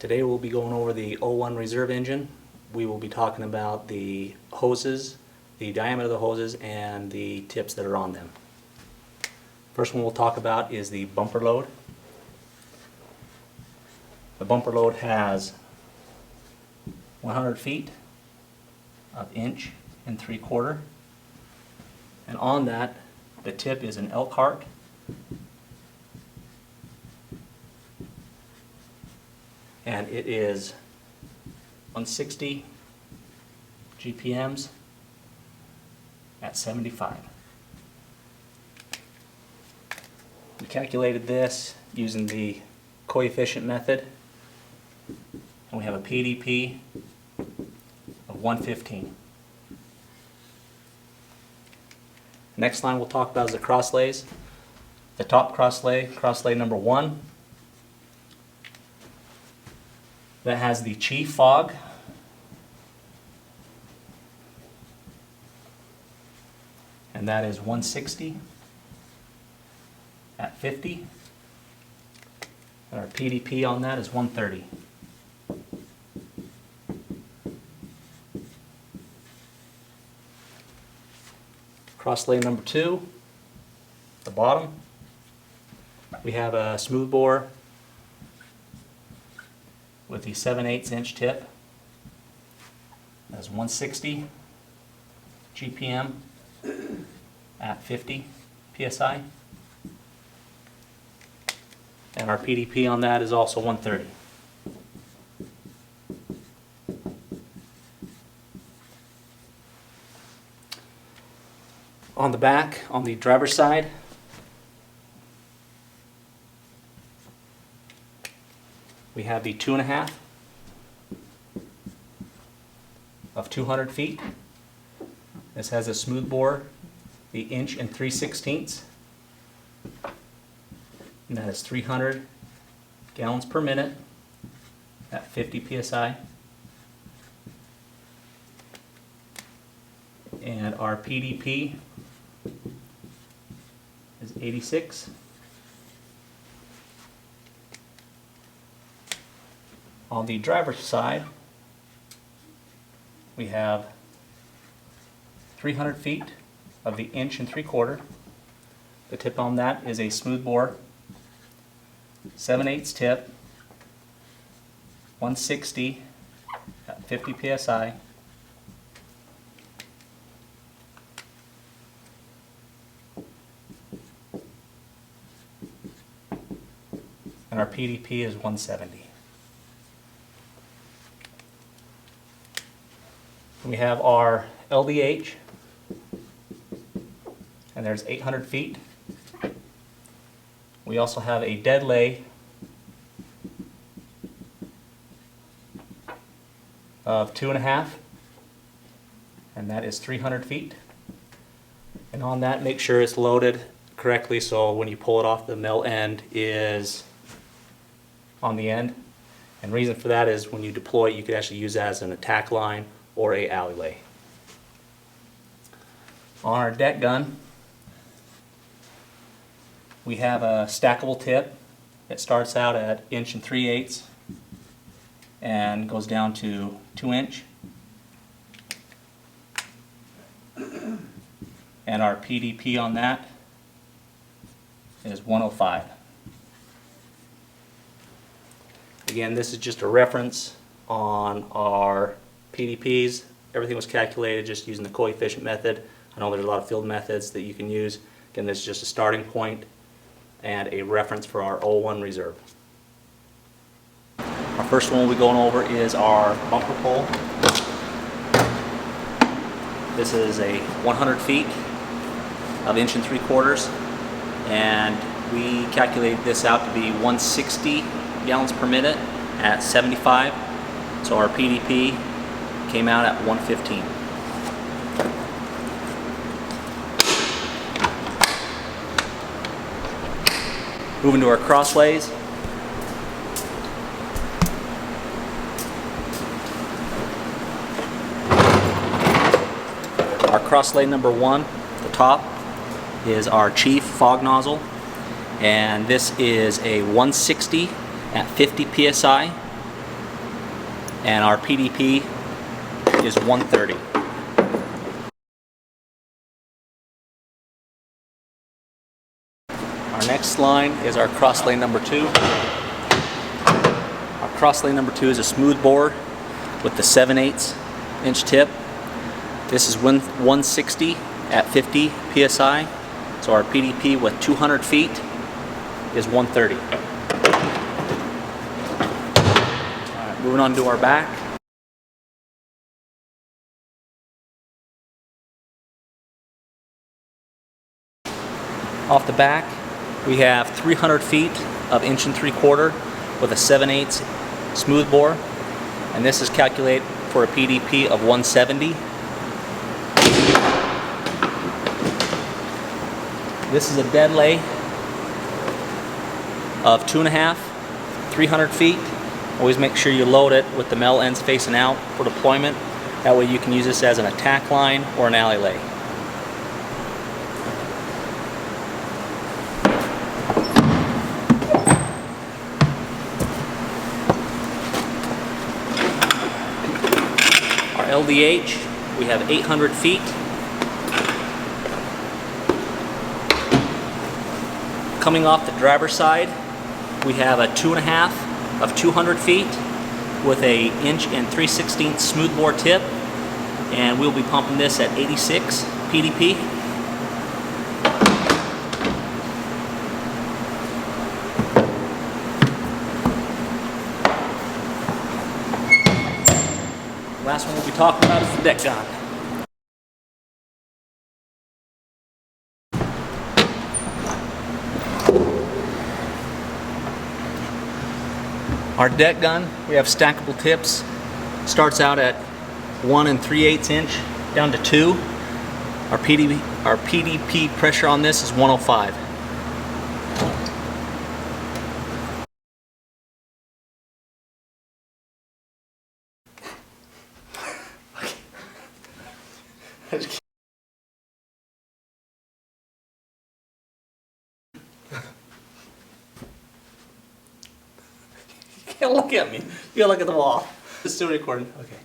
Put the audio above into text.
Today we'll be going over the 01 reserve engine. We will be talking about the hoses, the diameter of the hoses, and the tips that are on them. First one we'll talk about is the bumper load. The bumper load has 100 feet of 1 3/4 inch, and on that the tip is an Elkhart. And it is 160 GPMs at 75. We calculated this using the coefficient method, and we have a PDP of 115. Next line we'll talk about is the crosslays. The top crosslay number 1, that has the Chief Fog, and that is 160 at 50, and our PDP on that is 130. Crosslay number 2, the bottom, we have a smoothbore with the 7/8 inch tip. That's 160 GPM at 50 PSI. And our PDP on that is also 130. On the back, on the driver's side, we have the 2.5 of 200 feet. This has a smoothbore, the 1 3/16 inch, and that is 300 gallons per minute at 50 PSI. And our PDP is 86. On the driver's side, we have 300 feet of the 1 3/4 inch. The tip on that is a smoothbore, 7/8 tip, 160 at 50 PSI. And our PDP is 170. We have our LDH, and there's 800 feet. We also have a dead lay of 2.5, and that is 300 feet. And on that, make sure it's loaded correctly, so when you pull it off, the mill end is on the end. And the reason for that is when you deploy it, you could actually use that as an attack line or a alleyway. On our deck gun, we have a stackable tip. It starts out at 1 3/8 inch and goes down to 2 inch. And our PDP on that is 105. Again, this is just a reference on our PDPs. Everything was calculated just using the coefficient method. I know there's a lot of field methods that you can use. Again, this is just a starting point and a reference for our 01 reserve. Our first one we'll be going over is our bumper pole. This is a 100 feet of 1 3/4 inch, and we calculated this out to be 160 gallons per minute at 75. So our PDP came out at 115. Moving to our crosslays. Our crosslay number 1, the top, is our Chief Fog nozzle, and this is a 160 at 50 psi, and our PDP is 130. Our next line is our cross lane number 2. Our cross lane number 2 is a smooth bore with the 7/8 inch tip. This is 160 at 50 psi. So our PDP with 200 feet is 130. All right, moving on to our back. Off the back, we have 300 feet of 1 3/4 with a 7/8 smooth bore, and this is calculated for a PDP of 170. This is a dead lay of 2.5, 300 feet. Always make sure you load it with the metal ends facing out for deployment. That way you can use this as an attack line or an alley lay. Our LDH, we have 800 feet. Coming off the driver's side, we have a 2.5 of 200 feet with a 1 3/16 smooth bore tip, and we'll be pumping this at 86 PDP. Last one we'll be talking about is the deck gun. Our deck gun, we have stackable tips. Starts out at 1 3/8 inch down to 2. Our PDP pressure on this is 105. You can't look at me. You gotta look at the wall. It's still recording. Okay.